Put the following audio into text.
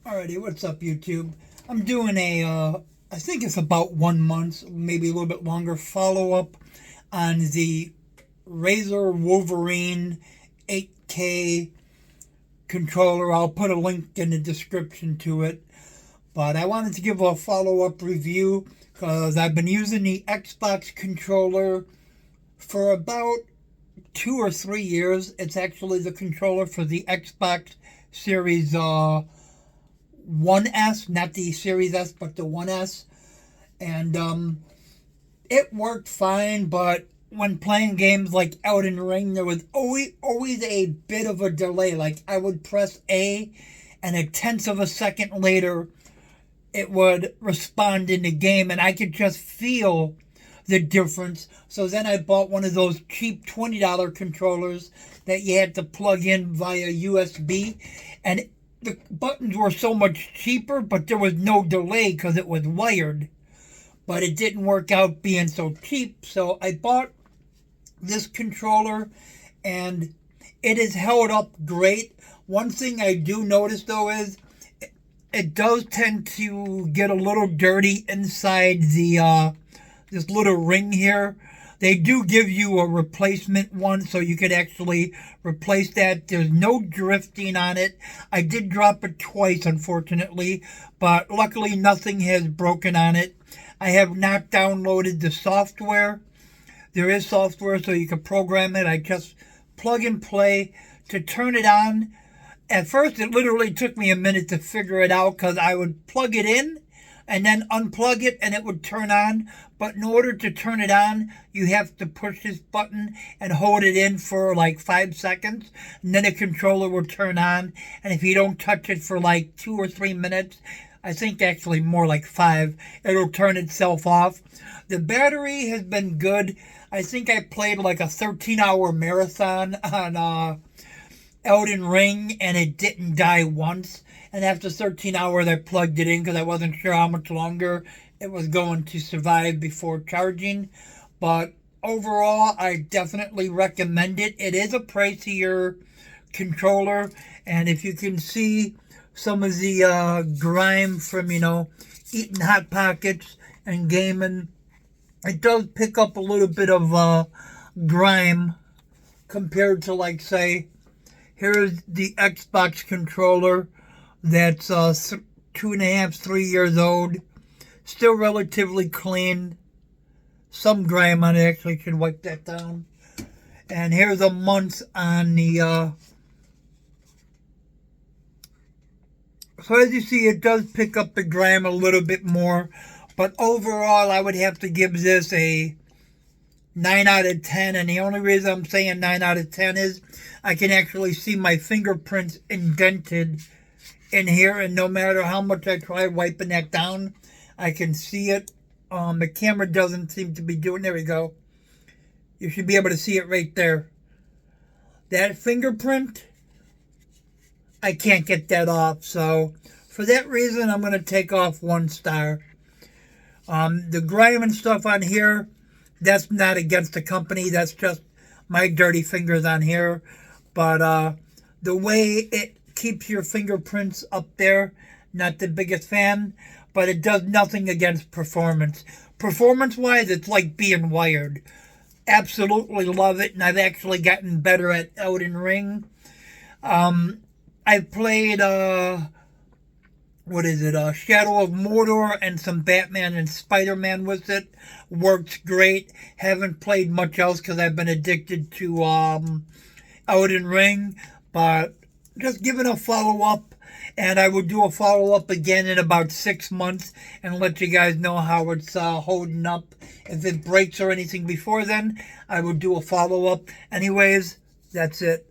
Alrighty, what's up, YouTube? I'm doing I think it's about 1 month, maybe a little bit longer, follow-up on the Razer Wolverine 8K controller. I'll put a link in the description to it. But I wanted to give a follow-up review because I've been using the Xbox controller for about 2 or 3 years. It's actually the controller for the Xbox Series 1S, not the Series S, but the 1S. And it worked fine, but when playing games like Elden Ring, there was always a bit of a delay. Like, I would press A, and a tenth of a second later, it would respond in the game, and I could just feel the difference. So then I bought one of those cheap $20 controllers that you had to plug in via USB, and the buttons were so much cheaper, but there was no delay because it was wired. But it didn't work out being so cheap, so I bought this controller, and it has held up great. One thing I do notice, though, is it does tend to get a little dirty inside the this little ring here. They do give you a replacement one, so you could actually replace that. There's no drifting on it. I did drop it twice, unfortunately, but luckily nothing has broken on it. I have not downloaded the software. There is software, so you can program it. I just plug and play to turn it on. At first, it literally took me a minute to figure it out because I would plug it in and then unplug it and it would turn on. But in order to turn it on, you have to push this button and hold it in for like 5 seconds. And then the controller will turn on. And if you don't touch it for like 2 or 3 minutes, I think actually more like 5, it'll turn itself off. The battery has been good. I think I played like a 13-hour marathon on Elden Ring, and it didn't die once. And after 13 hours, I plugged it in because I wasn't sure how much longer it was going to survive before charging. But overall, I definitely recommend it. It is a pricier controller, and if you can see some of the grime from, eating Hot Pockets and gaming, it does pick up a little bit of grime compared to, like, say, here's the Xbox controller that's 2.5, 3 years old. Still relatively clean. Some grime on it. Actually, should wipe that down. And here's a month on the... So as you see, it does pick up the grime a little bit more. But overall, I would have to give this a 9 out of 10. And the only reason I'm saying 9 out of 10 is I can actually see my fingerprints indented in here. And no matter how much I try wiping that down, I can see it. The camera doesn't seem to be doing... There we go. You should be able to see it right there. That fingerprint, I can't get that off. So for that reason, I'm going to take off 1 star. The grime and stuff on here, that's not against the company. That's just my dirty fingers on here. But the way it keeps your fingerprints up there, not the biggest fan. But it does nothing against performance. Performance-wise, it's like being wired. Absolutely love it. And I've actually gotten better at Elden Ring. I've played, Shadow of Mordor and some Batman and Spider-Man with it. Works great. Haven't played much else because I've been addicted to Elden Ring. But just giving a follow-up. And I will do a follow-up again in about 6 months and let you guys know how it's holding up. If it breaks or anything before then, I will do a follow-up. Anyways, that's it.